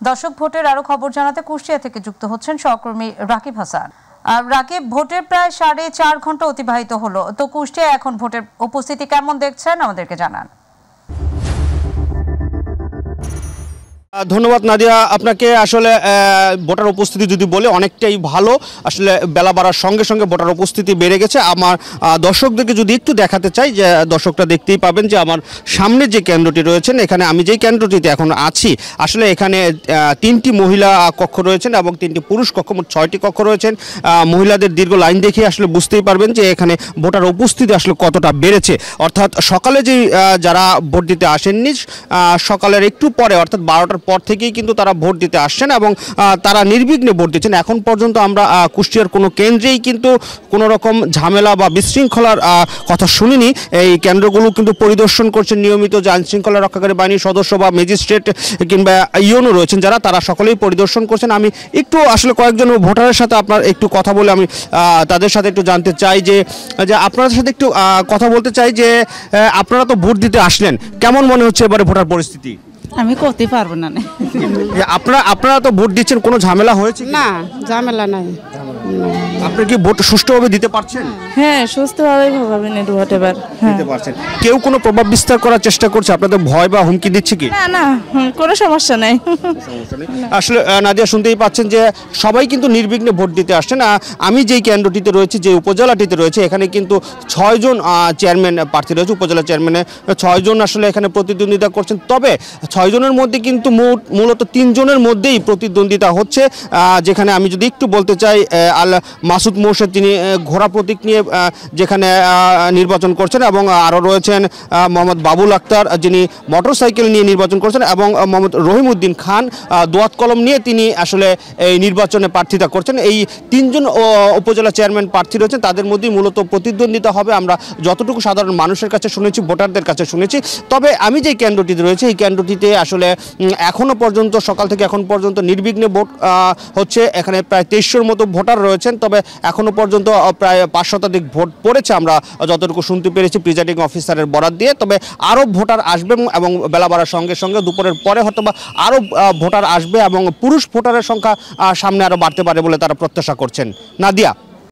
দর্শক ভোটের আরো খবর জানাতে কুষ্টিয়া থেকে যুক্ত হচ্ছেন সহকর্মী রাকিব হাসান। রাকিব, ভোটের প্রায় 4.5 ঘন্টা অতিবাহিত হলো, তো কুষ্টিয়ায় এখন ভোটের উপস্থিতি কেমন দেখছেন আমাদেরকে জানান। ধন্যবাদ নাদিয়া আপনাকে। আসলে ভোটার উপস্থিতি যদি বলে অনেকটাই ভালো। আসলে বেলা বাড়ার সঙ্গে সঙ্গে ভোটার উপস্থিতি বেড়ে গেছে। আমার দর্শকদেরকে যদি একটু দেখাতে চাই, যে দর্শকরা দেখতেই পাবেন যে আমার সামনে যে কেন্দ্রটি রয়েছেন, এখানে আমি যেই কেন্দ্রটিতে এখন আছি, আসলে এখানে 3টি মহিলা কক্ষ রয়েছেন এবং 3টি পুরুষ কক্ষ, মোট 6টি কক্ষ রয়েছেন। মহিলাদের দীর্ঘ লাইন দেখে আসলে বুঝতেই পারবেন যে এখানে ভোটার উপস্থিতি আসলে কতটা বেড়েছে। অর্থাৎ সকালে যে যারা ভোট দিতে আসেননি, সকালের একটু পরে অর্থাৎ 12টার পর থেকেই কিন্তু তারা ভোট দিতে আসছেন এবং তারা নির্বিঘ্নে ভোট দিচ্ছেন। এখন পর্যন্ত আমরা কুষ্টিয়ার কোনো কেন্দ্রেই কিন্তু কোনো রকম ঝামেলা বা বিশৃঙ্খলার কথা শুনিনি। এই কেন্দ্রগুলো কিন্তু পরিদর্শন করছেন নিয়মিত যে আইনশৃঙ্খলা রক্ষাকারী বাহিনীর সদস্য বা ম্যাজিস্ট্রেট কিংবা ইউনো রয়েছেন, যারা তারা সকলেই পরিদর্শন করছেন। আমি একটু আসলে কয়েকজন ভোটারের সাথে আপনার একটু কথা বলে আমি তাদের সাথে একটু জানতে চাই যে আপনাদের সাথে একটু কথা বলতে চাই যে আপনারা তো ভোট দিতে আসলেন, কেমন মনে হচ্ছে এবারে ভোটার পরিস্থিতি? আমি করতে পারবো না। আপনারা তো ভোট দিচ্ছেন, কোনো ঝামেলা হয়েছে না, ঝামেলা নাই। আপনি কি ভোট সুষ্ঠুভাবে দিতে পারছেন? হ্যাঁ, সুস্থভাবে ভোট এবার দিতে পারছেন। কেউ কোনো প্রভাব বিস্তার করার চেষ্টা করছে, আপনাদের ভয় বা হুমকি দিচ্ছে কি? না না, কোনো সমস্যা নাই। আসলে নাদিয়া শুনতেই পাচ্ছেন যে সবাই কিন্তু নির্বিঘ্নে ভোট দিতে আসছেন। আমি যেই কেন্দ্রটিতে রয়েছে, যে উপজেলাটিতে রয়েছে, এখানে কিন্তু 6 জন চেয়ারম্যান প্রার্থী রয়েছে। উপজেলা চেয়ারম্যানে 6 জন আসলে এখানে প্রতিদ্বন্দ্বিতা করছেন। তবে 6 জনের মধ্যে কিন্তু মূলত 3 জনের মধ্যেই প্রতিদ্বন্দ্বিতা হচ্ছে। যেখানে আমি যদি একটু বলতে চাই, আল মাসুদ মোর্শেদ, তিনি ঘোড়া প্রতীক নিয়ে যেখানে নির্বাচন করছেন, এবং আরও রয়েছেন মোহাম্মদ বাবুল আক্তার, যিনি মোটরসাইকেল নিয়ে নির্বাচন করছেন, এবং মোহাম্মদ রহিমউদ্দিন খান দোয়াত কলম নিয়ে তিনি আসলে এই নির্বাচনে প্রার্থিতা করছেন। এই 3 জন উপজেলা চেয়ারম্যান প্রার্থী রয়েছেন, তাদের মধ্যেই মূলত প্রতিদ্বন্দ্বিতা হবে। আমরা যতটুকু সাধারণ মানুষের কাছে শুনেছি, ভোটারদের কাছে শুনেছি। তবে আমি যেই কেন্দ্রটিতে রয়েছে, এই কেন্দ্রটিতে আসলে এখনও পর্যন্ত, সকাল থেকে এখন পর্যন্ত নির্বিঘ্নে ভোট হচ্ছে। এখানে প্রায় 2300-র মতো ভোটার রয়েছেন। তবে এখনও পর্যন্ত প্রায় 5 শতাধিক ভোট পড়েছে, আমরা যতটুকু শুনতে পেরেছি প্রিজাইডিং অফিসারের বরাত দিয়ে। তবে আরও ভোটার আসবে এবং বেলা বাড়ার সঙ্গে সঙ্গে দুপুরের পরে হয়তো বা আরও ভোটার আসবে এবং পুরুষ ভোটারের সংখ্যা সামনে আরও বাড়তে পারে বলে তারা প্রত্যাশা করছেন। নাদিয়া।